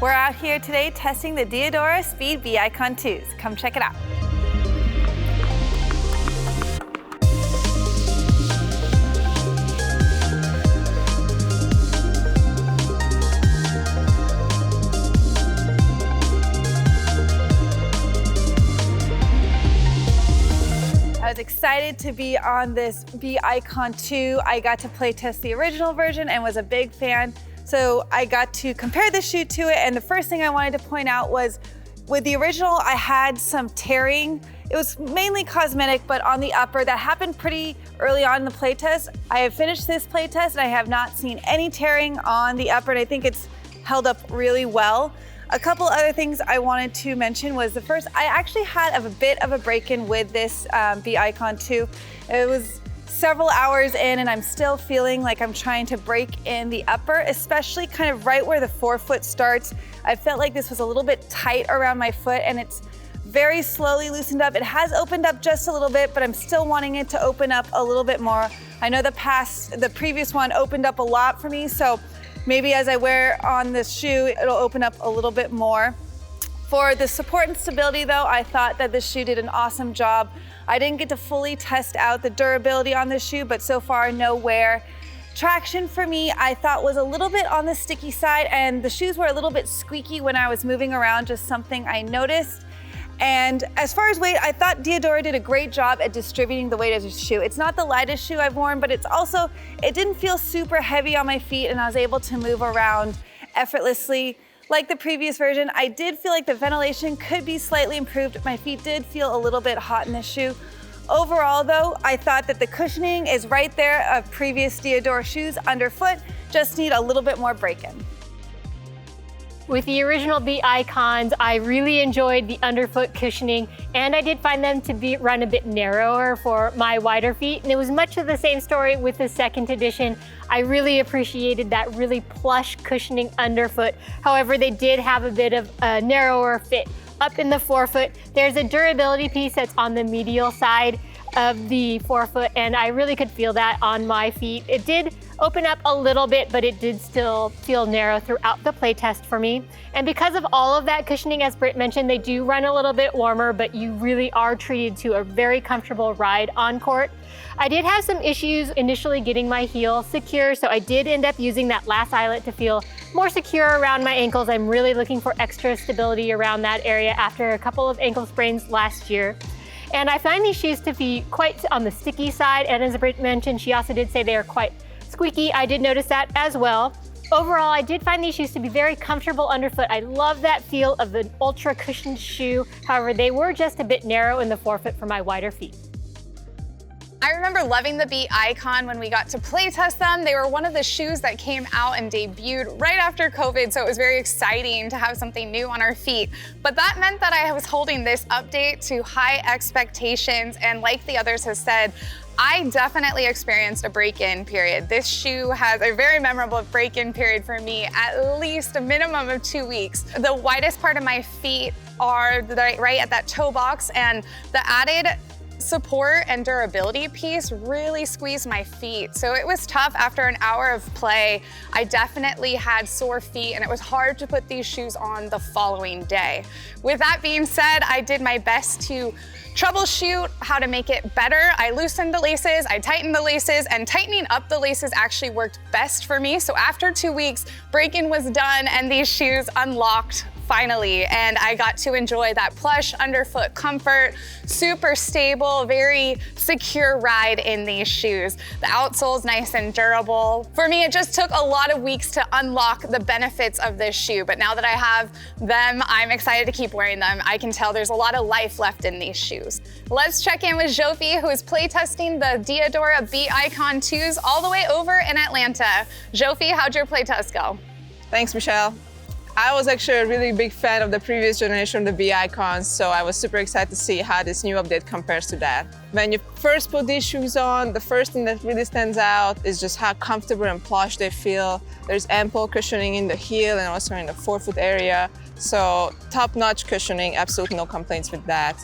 We're out here today testing the Diadora Speed B-Icon 2s. Come check it out. I was excited to be on this B-Icon 2. I got to play test the original version and was a big fan. So I got to compare the shoe to it, and the first thing I wanted to point out was with the original, I had some tearing. It was mainly cosmetic, but on the upper, that happened pretty early on in the playtest. I have finished this playtest and I have not seen any tearing on the upper, and I think it's held up really well. A couple other things I wanted to mention was the first, I actually had a bit of a break-in with this B-Icon 2. It was several hours in and I'm still feeling like I'm trying to break in the upper, especially kind of right where the forefoot starts. I felt like this was a little bit tight around my foot and it's very slowly loosened up. It has opened up just a little bit, but I'm still wanting it to open up a little bit more. I know the previous one opened up a lot for me, so maybe as I wear on this shoe, it'll open up a little bit more. For the support and stability though, I thought that this shoe did an awesome job. I didn't get to fully test out the durability on this shoe, but so far no wear. Traction for me, I thought was a little bit on the sticky side, and the shoes were a little bit squeaky when I was moving around, just something I noticed. And as far as weight, I thought Diadora did a great job at distributing the weight of the shoe. It's not the lightest shoe I've worn, but it didn't feel super heavy on my feet, and I was able to move around effortlessly. Like the previous version, I did feel like the ventilation could be slightly improved. My feet did feel a little bit hot in this shoe. Overall though, I thought that the cushioning is right there of previous Diadora shoes underfoot, just need a little bit more break-in. With the original B-Icons, I really enjoyed the underfoot cushioning, and I did find them to run a bit narrower for my wider feet, and it was much of the same story with the second edition. I really appreciated that really plush cushioning underfoot. However, they did have a bit of a narrower fit up in the forefoot. There's a durability piece that's on the medial side of the forefoot, and I really could feel that on my feet. It did open up a little bit, but it did still feel narrow throughout the playtest for me. And because of all of that cushioning, as Britt mentioned, they do run a little bit warmer, but you really are treated to a very comfortable ride on court. I did have some issues initially getting my heel secure, so I did end up using that last eyelet to feel more secure around my ankles. I'm really looking for extra stability around that area after a couple of ankle sprains last year. And I find these shoes to be quite on the sticky side, and as Britt mentioned, she also did say they are quite squeaky. I did notice that as well. Overall, I did find these shoes to be very comfortable underfoot. I love that feel of the ultra cushioned shoe. However, they were just a bit narrow in the forefoot for my wider feet. I remember loving the B-Icon when we got to play test them. They were one of the shoes that came out and debuted right after COVID, so it was very exciting to have something new on our feet. But that meant that I was holding this update to high expectations, and like the others have said, I definitely experienced a break-in period. This shoe has a very memorable break-in period for me, at least a minimum of 2 weeks. The widest part of my feet are right at that toe box, and the added support and durability piece really squeezed my feet. So it was tough after an hour of play. I definitely had sore feet, and it was hard to put these shoes on the following day. With that being said, I did my best to troubleshoot how to make it better. I loosened the laces, I tightened the laces, and tightening up the laces actually worked best for me. So after 2 weeks, break-in was done and these shoes unlocked finally, and I got to enjoy that plush underfoot comfort, super stable, very secure ride in these shoes. The outsole is nice and durable. For me, it just took a lot of weeks to unlock the benefits of this shoe, but now that I have them, I'm excited to keep wearing them. I can tell there's a lot of life left in these shoes. Let's check in with Jofi, who is playtesting the Diadora B-Icon 2s all the way over in Atlanta. Jofi, how'd your playtest go? Thanks, Michelle. I was actually a really big fan of the previous generation of the B-Icons, so I was super excited to see how this new update compares to that. When you first put these shoes on, the first thing that really stands out is just how comfortable and plush they feel. There's ample cushioning in the heel and also in the forefoot area, so top-notch cushioning, absolutely no complaints with that.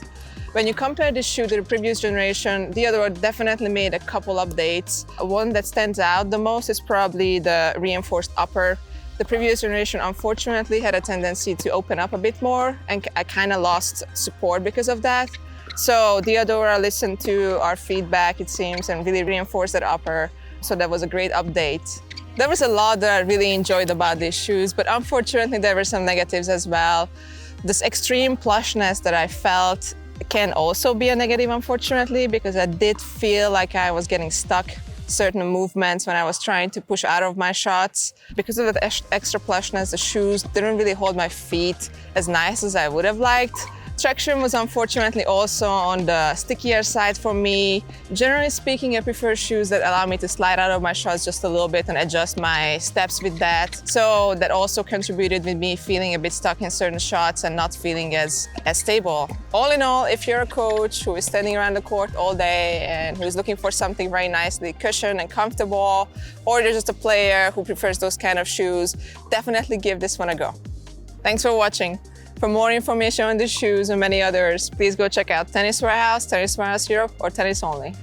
When you compare this shoe to the previous generation, Diadora definitely made a couple updates. One that stands out the most is probably the reinforced upper. The previous generation, unfortunately, had a tendency to open up a bit more, and I kind of lost support because of that. So Diadora listened to our feedback, it seems, and really reinforced that upper. So that was a great update. There was a lot that I really enjoyed about these shoes, but unfortunately there were some negatives as well. This extreme plushness that I felt can also be a negative, unfortunately, because I did feel like I was getting stuck certain movements when I was trying to push out of my shots. Because of that extra plushness, the shoes didn't really hold my feet as nice as I would have liked. Traction was unfortunately also on the stickier side for me. Generally speaking, I prefer shoes that allow me to slide out of my shots just a little bit and adjust my steps with that. So that also contributed with me feeling a bit stuck in certain shots and not feeling as stable. All in all, if you're a coach who is standing around the court all day and who is looking for something very nicely cushioned and comfortable, or you're just a player who prefers those kind of shoes, definitely give this one a go. Thanks for watching. For more information on these shoes and many others, please go check out Tennis Warehouse, Tennis Warehouse Europe, or Tennis Only.